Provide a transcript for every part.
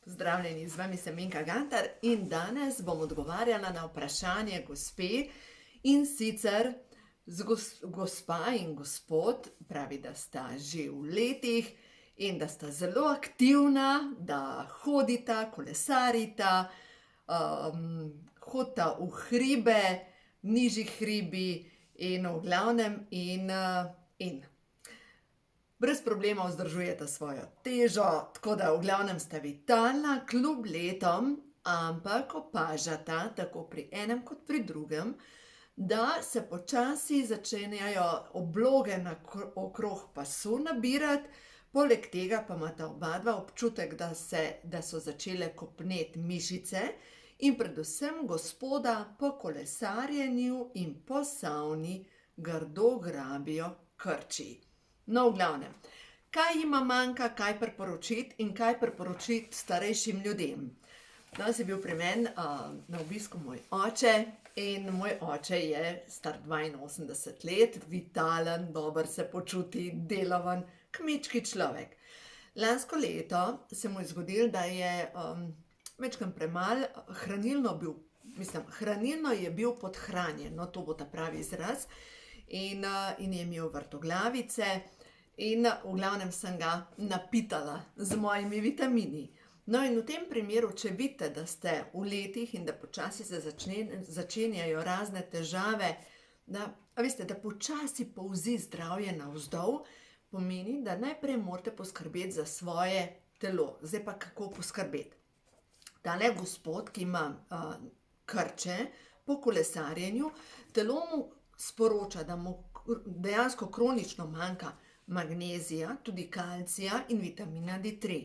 Pozdravljeni, z vami sem Minka Gantar in danes bom odgovarjala na vprašanje gospe, in sicer gospa in gospod pravi, da sta že v letih in da sta zelo aktivna, da hodita, kolesarita, hodita v hribe, nižji hribi in v glavnem in brez problema vzdržujeta svojo težo, tako da v glavnem sta vitalna kljub letom, ampak opažata tako pri enem kot pri drugem, da se počasi začenjajo obloge okrog pasu nabirati, poleg tega pa imata obadva občutek, da so začele kopneti mišice in predvsem gospoda po kolesarjenju in po savni grdo grabijo krči. No, v glavnem, kaj jima manjka, kaj priporočiti in kaj priporočiti starejšim ljudem? Danes je bil pri meni na obisku moj oče in moj oče je star 82 let, vitalen, dober se počuti, delaven, kmečki človek. Lansko leto se mu je zgodilo, da je majčkeno premalo hranilno je bil podhranjen, no, to bo ta pravi izraz, in je imel vrtoglavice. In v glavnem sem ga napitala z mojimi vitamini. No, in v tem primeru, če vidite, da ste v letih in da počasi se začenjajo razne težave, da počasi polzi zdravje navzdol, pomeni, da najprej morate poskrbeti za svoje telo. Zdaj pa kako poskrbeti? Tale gospod, ki ima krče po kolesarjenju, telo mu sporoča, da mu dejansko kronično manjka magnezija, tudi kalcija in vitamina D3.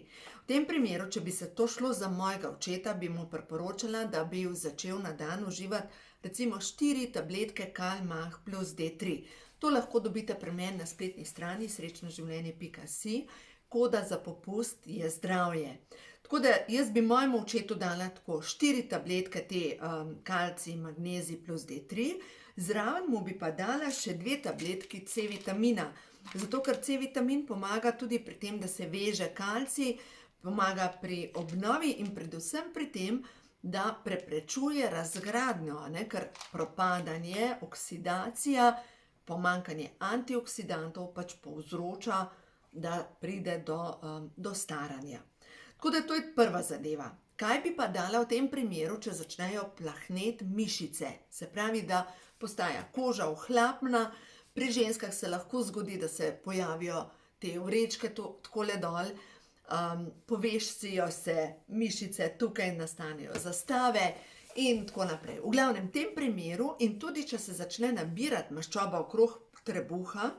V tem primeru, če bi se to šlo za mojega očeta, bi mu priporočala, da bi začel na dan uživati recimo 4 tabletke Kal-Mah plus D3. To lahko dobite pri meni na spletni strani srečnoživljenje.si, koda za popust je zdravje. Tako da jaz bi mojemu očetu dala tako 4 tabletke te kalcij, magnezij plus D3, zraven mu bi pa dala še 2 tabletki C vitamina, zato ker C vitamin pomaga tudi pri tem, da se veže kalcij, pomaga pri obnovi in predvsem pri tem, da preprečuje razgradnjo, ker propadanje, oksidacija, pomanjkanje antioksidantov pač povzroča, da pride do staranja. Tako da to je prva zadeva. Kaj bi pa dala v tem primeru, če začnejo plahneti mišice? Se pravi, da postaja koža ohlapna, pri ženskah se lahko zgodi, da se pojavijo te vrečke takole dol, poveščijo se mišice, tukaj nastanejo zastave in tako naprej. V glavnem, v tem primeru in tudi, če se začne nabirati maščoba okrog trebuha,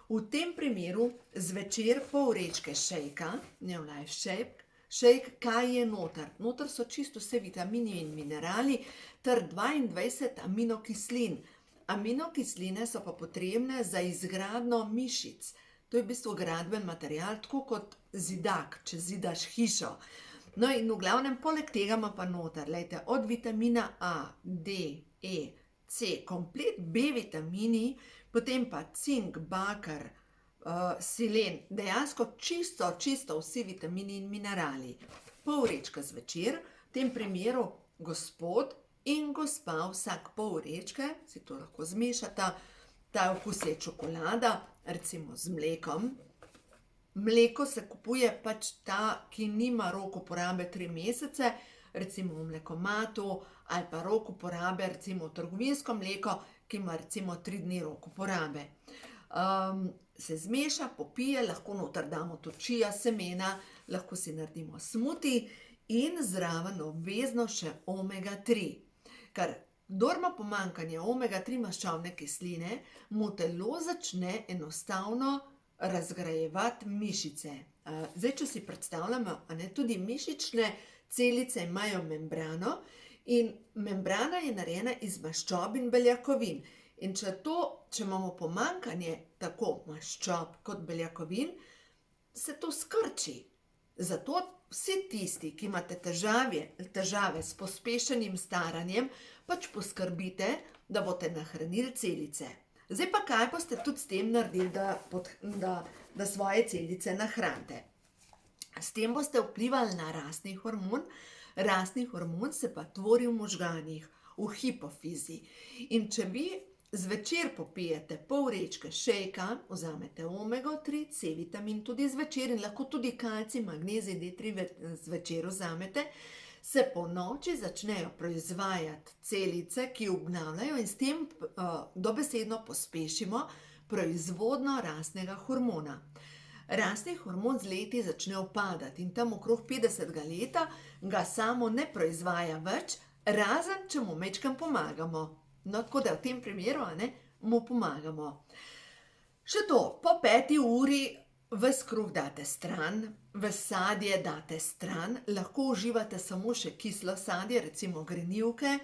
v tem primeru zvečer pol vrečke šejka, Neolife Shake, kaj je noter? Noter so čisto vse vitamini in minerali ter 22 aminokislin. Aminokisline so pa potrebne za izgradnjo mišic. To je v bistvu gradben material, tako kot zidak, če zidaš hišo. No in v glavnem, poleg tega ima pa noter, od vitamina A, D, E, C, komplet B vitamini, potem pa cink, bakar, selen, dejansko čisto vsi vitamini in minerali. Pol vrečke zvečer, v tem primeru gospod in gospa vsak pol vrečke, si to lahko zmešata, ta okus je čokolada, recimo z mlekom. Mleko se kupuje pač ta, ki nima rok uporabe 3 mesece, recimo v mlekomatu, ali pa rok uporabe, recimo trgovinsko mleko, ki ima recimo 3 dni rok uporabe. Se zmeša, popije, lahko noter damo tudi čija semena, lahko si naredimo smuti in zraven obvezno še omega 3. Ker kdor ima pomanjkanje omega 3 maščobne kisline, mu telo začne enostavno razgrajevati mišice. Zdaj, če si predstavljamo, tudi mišične celice imajo membrano in membrana je narejena iz maščob in beljakovin. In če imamo pomanjkanje tako maščob kot beljakovin, se to skrči. Zato vsi tisti, ki imate težave s pospešenim staranjem, pač poskrbite, da boste nahranili celice. Zdaj pa kaj boste tudi s tem naredili, da svoje celice nahranite? S tem boste vplivali na rastni hormon. Rastni hormon se pa tvori v možganih, v hipofizi. In če vi zvečer popijete pol vrečke šejka, vzamete omega-3, C-vitamin tudi zvečer in lahko tudi kalcij, magnezij, D3 zvečer vzamete, se po noči začnejo proizvajati celice, ki obnavljajo in s tem dobesedno pospešimo proizvodnjo rastnega hormona. Rastni hormon z leti začne upadati in tam okrog 50. leta ga samo ne proizvaja več, razen če mu majčkeno pomagamo. No, tako da v tem primeru, mu pomagamo. Še to, po 5. uri ves kruh date stran, ves sadje date stran, lahko uživate samo še kislo sadje, recimo grenivke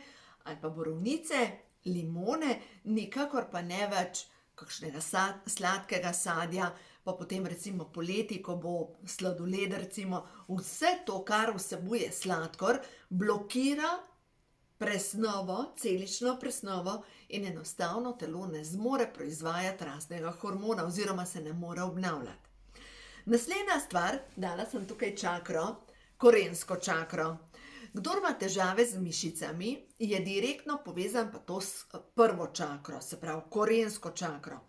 ali pa borovnice, limone, nikakor pa ne več kakšnega sladkega sadja, pa potem recimo poleti, ko bo sladoled recimo, vse to, kar vsebuje sladkor, blokira presnovo, celično presnovo in enostavno telo ne zmore proizvajati rastnega hormona oziroma se ne more obnavljati. Naslednja stvar, dala sem tukaj čakro, korensko čakro. Kdor ima težave z mišicami, je direktno povezan pa to s prvo čakro, se pravi korensko čakro.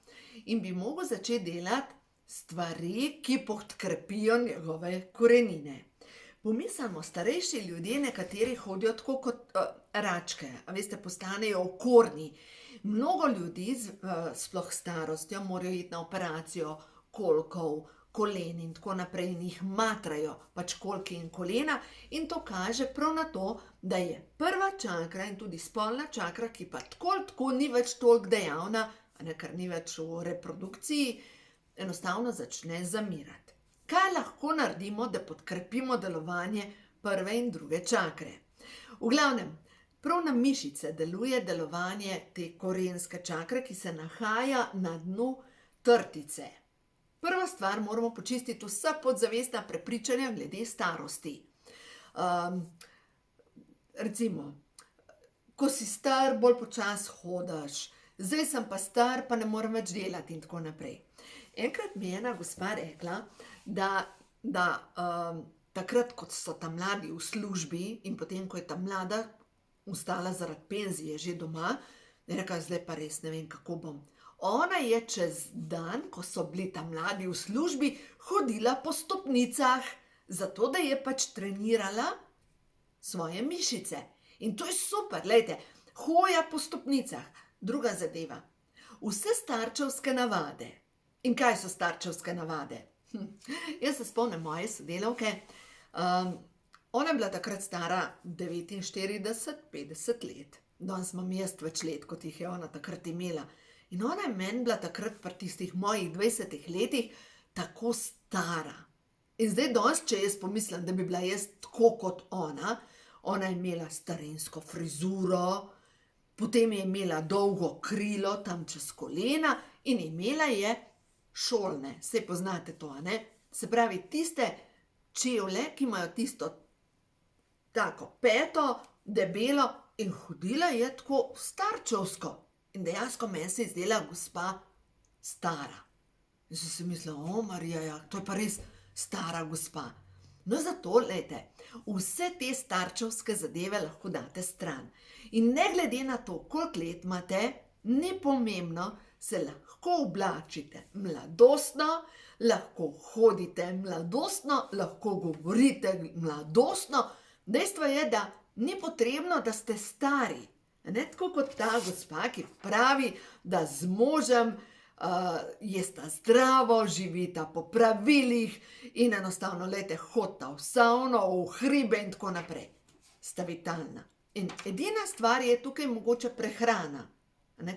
In bi mogel začeti delati stvari, ki podkrepijo njegove korenine. Pomislimo, starejši ljudje, nekateri hodijo tako kot račke, a veste, postanejo okorni. Mnogo ljudi, sploh starostjo, morajo iti na operacijo kolkov, kolen in tako naprej in jih matrajo, pač kolki in kolena, in to kaže prav na to, da je prva čakra in tudi spolna čakra, ki pa tako ni več toliko dejavna, ker ni več v reprodukciji, enostavno začne zamirati. Kaj lahko naredimo, da podkrepimo delovanje prve in druge čakre? V glavnem, prav na mišice deluje delovanje te korenske čakre, ki se nahaja na dnu trtice. Prva stvar, moramo počistiti vsa podzavestna prepričanja glede starosti. Recimo, ko si star, bolj počasi hodiš, zdaj sem pa star, pa ne morem več delati in tako naprej. Enkrat mi je ena gospa rekla, da takrat, ko so ta mladi v službi in potem, ko je ta mlada ostala zaradi penzije že doma, je rekla, zdaj pa res ne vem, kako bom. Ona je čez dan, ko so bili ta mladi v službi, hodila po stopnicah, zato da je pač trenirala svoje mišice. In to je super, glejte, hoja po stopnicah. Druga zadeva, vse starčevske navade. In kaj so starčevske navade? Jaz se spomnim moje sodelavke, ona je bila takrat stara 49-50 let. Danes imam jaz več let, kot jih je ona takrat imela. In ona je meni bila takrat pri tistih mojih 20 letih tako stara. In zdaj danes, če jaz pomislim, da bi bila jaz tako kot ona je imela starinsko frizuro, potem je imela dolgo krilo tam čez kolena in imela je šolne, saj poznate to, Se pravi, tiste čevlje, ki imajo tisto tako peto, debelo in hodila je tako starčevsko. In dejansko meni se je zdela gospa stara. In sem si mislila, Marija, ja, to je pa res stara gospa. No, zato, glejte, vse te starčevske zadeve lahko date stran. In ne glede na to, koliko let imate, ni pomembno, se lahko oblačite mladostno, lahko hodite mladostno, lahko govorite mladostno. Dejstvo je, da ni potrebno, da ste stari. Ne tako kot ta gospa, ki pravi, da z možem jesta zdravo, živita po pravilih in enostavno, glejte, hodita v savno, v hribe in tako naprej. Sta vitalna. In edina stvar je tukaj mogoče prehrana,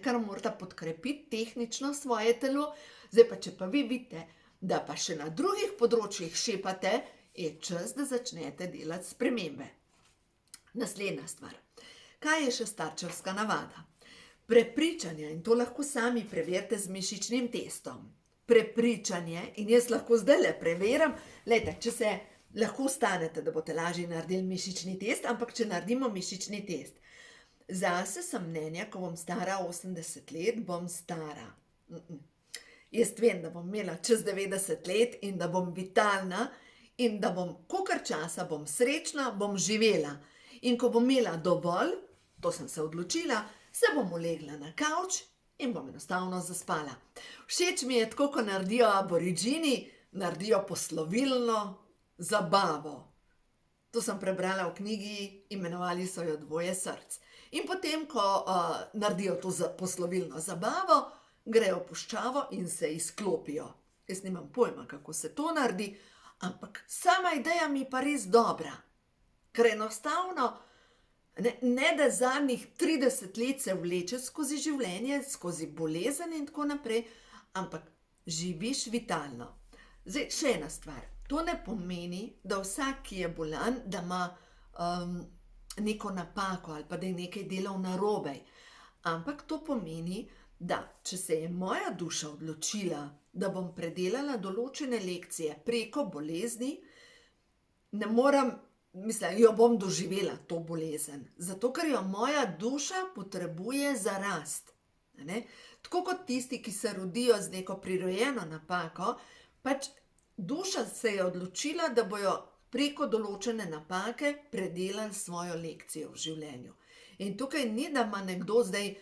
kar morata podkrepiti tehnično svoje telo. Zdaj pa, če pa vi vidite, da pa še na drugih področjih šepate, je čas, da začnete delati spremembe. Naslednja stvar. Kaj je še starčevska navada? Prepričanje, in to lahko sami preverite z mišičnim testom. Prepričanje, in jaz lahko zdajle preverim, glejte, če se lahko stanete, da boste lažje naredili mišični test, ampak če naredimo mišični test. Zase sem mnenja, ko bom stara 80 let, bom stara. Jaz vem, da bom imela čez 90 let in da bom vitalna in da bom, kolikor časa bom srečna, bom živela. In ko bom imela dovolj, to sem se odločila, se bom ulegla na kavč in bom enostavno zaspala. Všeč mi je tako, ko naredijo Aboriđini, naredijo poslovilno zabavo. To sem prebrala v knjigi, imenovali so jo Dvoje src. In potem, ko naredijo to poslovilno zabavo, grejo v puščavo in se izklopijo. Jaz nimam pojma, kako se to naredi, ampak sama ideja mi je pa res dobra. Ker enostavno, ne da zadnjih 30 let se vleče skozi življenje, skozi bolezen in tako naprej, ampak živiš vitalno. Zdaj, še ena stvar. To ne pomeni, da vsak, ki je bolan, da ima neko napako ali pa da je nekaj delal narobe. Ampak to pomeni, da če se je moja duša odločila, da bom predelala določene lekcije preko bolezni, ne morem, jo bom doživela, to bolezen. Zato, ker jo moja duša potrebuje za rast. Tako kot tisti, ki se rodijo z neko prirojeno napako, pač duša se je odločila, da bojo preko določene napake predelali svojo lekcijo v življenju. In tukaj ni, da ima nekdo zdaj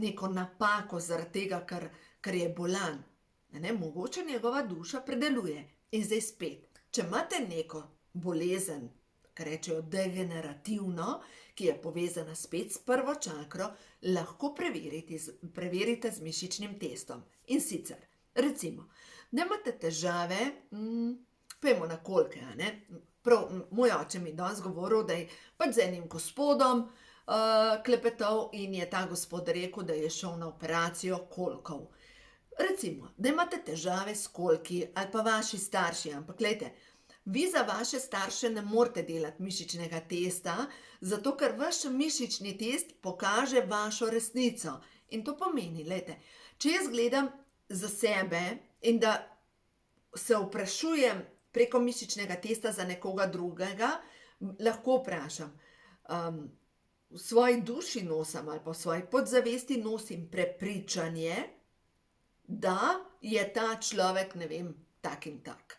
neko napako zaradi tega, ker je bolan. Mogoče njegova duša predeluje. In zdaj spet, če imate neko bolezen, kar rečejo degenerativno, ki je povezana spet s prvo čakro, lahko preverite z mišičnim testom. In sicer, recimo, da imate težave, pojmo na kolke, prav, moj oče mi danes govoril, da je pač z enim gospodom klepetal in je ta gospod rekel, da je šel na operacijo kolkov. Recimo, da imate težave s kolki ali pa vaši starši, ampak glejte, vi za vaše starše ne morete delati mišičnega testa, zato ker vaš mišični test pokaže vašo resnico. In to pomeni, glejte, če jaz gledam za sebe in da se vprašujem preko mišičnega testa za nekoga drugega, lahko vprašam, v svoji duši nosim ali pa v svoji podzavesti nosim prepričanje, da je ta človek, ne vem, tak in tak.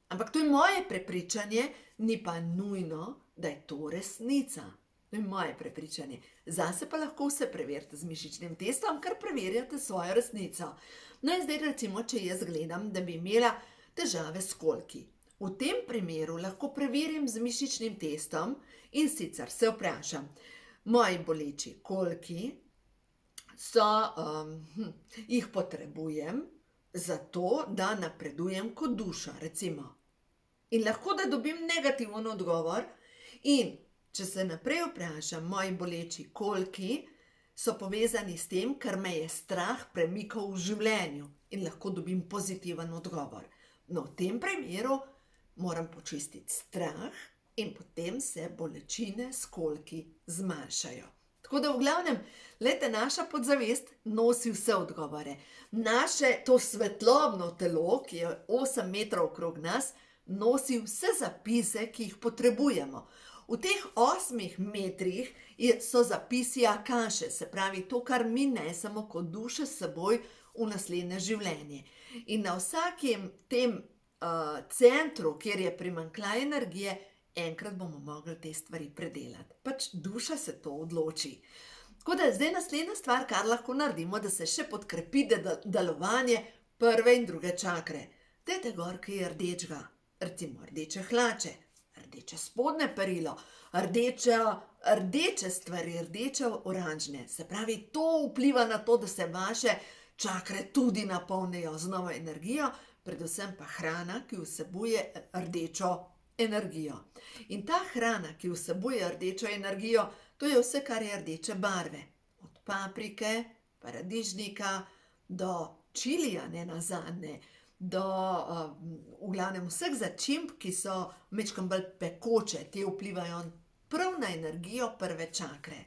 Ampak to je moje prepričanje, ni pa nujno, da je to resnica. To je moje prepričanje. Zase pa lahko vse preverite z mišičnim testom, ker preverjate svojo resnico. No in zdaj recimo, če jaz gledam, da bi imela težave s kolki. V tem primeru lahko preverim z mišičnim testom in sicer se vprašam, moji boleči kolki jih potrebujem zato, da napredujem kot duša, recimo. In lahko, da dobim negativen odgovor in če se naprej vprašam, moji boleči kolki so povezani s tem, ker me je strah premikal v življenju in lahko dobim pozitiven odgovor. No, v tem primeru moram počistiti strah in potem se bolečine s kolki zmanjšajo. Tako da v glavnem, glejte, naša podzavest nosi vse odgovore. Naše to svetlobno telo, ki je 8 metrov okrog nas, nosi vse zapise, ki jih potrebujemo. V teh 8 metrih so zapisi akaše, se pravi to, kar mi nesemo kot duše s seboj v naslednje življenje. In na vsakem tem centru, kjer je primanjkljaj energije, enkrat bomo mogli te stvari predelati. Pač duša se to odloči. Tako da zdaj naslednja stvar, kar lahko naredimo, da se še podkrepi delovanje prve in druge čakre. Dajte gor kaj rdečega, recimo rdeče hlače, rdeče spodnje perilo, rdeče stvari, rdeče oranžne. Se pravi, to vpliva na to, da se vaše čakre tudi napolnijo z novo energijo, predvsem pa hrana, ki vsebuje rdečo energijo. In ta hrana, ki vsebuje rdečo energijo, to je vse, kar je rdeče barve. Od paprike, paradižnika, do čilija nenazadnje, do v glavnem vseh začimb, ki so majčkeno bolj pekoče, te vplivajo prav na energijo prve čakre.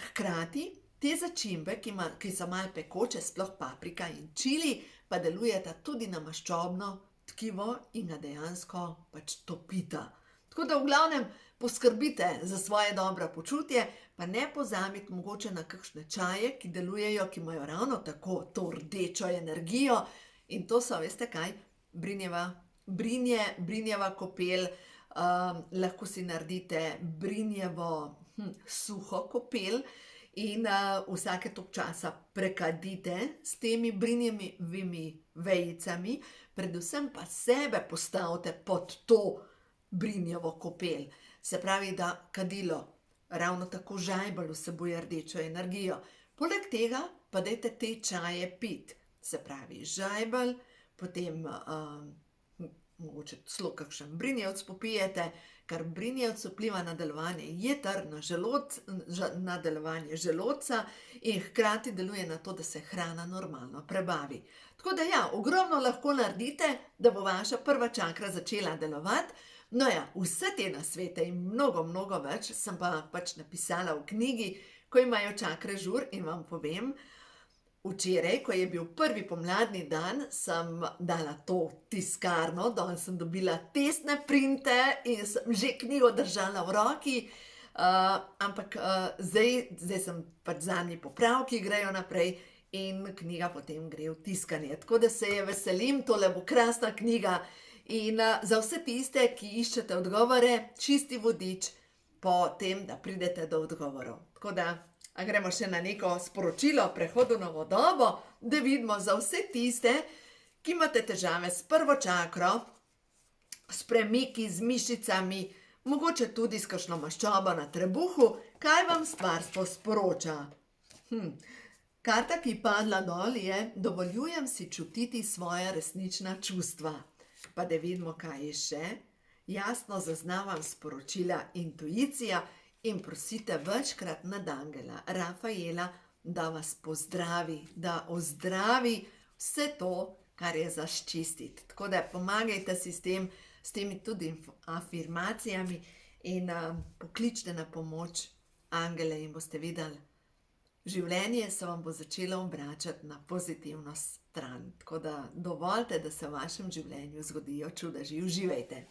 Hkrati te začimbe, ki so malo pekoče, sploh paprika in čili, pa delujeta tudi na maščobno tkivo in ga dejansko pač topita. Tako da v glavnem poskrbite za svoje dobro počutje, pa ne pozabite mogoče na kakšne čaje, ki delujejo, ki imajo ravno tako to rdečo energijo. In to so, veste kaj, brinjeva brinjeva kopel, lahko si naredite brinjevo suho kopel in vsake toliko časa prekadite s temi brinjevimi vejicami, predvsem pa sebe postavite pod to brinjevo kopel. Se pravi, da kadilo ravno tako žajbelj vsebuje rdečo energijo. Poleg tega pa dajte te čaje piti. Se pravi, žajbelj, potem mogoče celo kakšen brinjevec popijete, ker brinjevec vpliva na delovanje jeter, na delovanje želodca in hkrati deluje na to, da se hrana normalno prebavi. Tako da ja, ogromno lahko naredite, da bo vaša prva čakra začela delovati. No ja, vse te nasvete in mnogo, mnogo več sem pa pač napisala v knjigi, ko imajo čakre žur in vam povem, včeraj, ko je bil prvi pomladni dan, sem dala to v tiskarno, danes sem dobila testne printe in sem že knjigo držala v roki, ampak zdaj sem pač zadnji popravki grejo naprej in knjiga potem gre v tiskanje. Tako da se je veselim, tole bo krasna knjiga in za vse tiste, ki iščete odgovore, čisti vodič po tem, da pridete do odgovorov. Tako da, a gremo še na neko sporočilo o prehodu v novo dobo, da vidimo za vse tiste, ki imate težave s prvo čakro, s premiki, z mišicami, mogoče tudi s kakšno maščobo na trebuhu, kaj vam stvarstvo sporoča. Karta, ki je padla dol, je: dovoljujem si čutiti svoja resnična čustva. Pa da vidimo, kaj je še. Jasno zaznavam sporočila intuicija in prosite večkrat nad angela Rafaela, da vas pozdravi, da ozdravi vse to, kar je za čistiti. Tako da pomagajte si s temi tudi afirmacijami in pokličite na pomoč angele in boste videli, življenje se vam bo začelo obračati na pozitivno stran. Tako da dovolite, da se v vašem življenju zgodijo čudeži. Uživajte!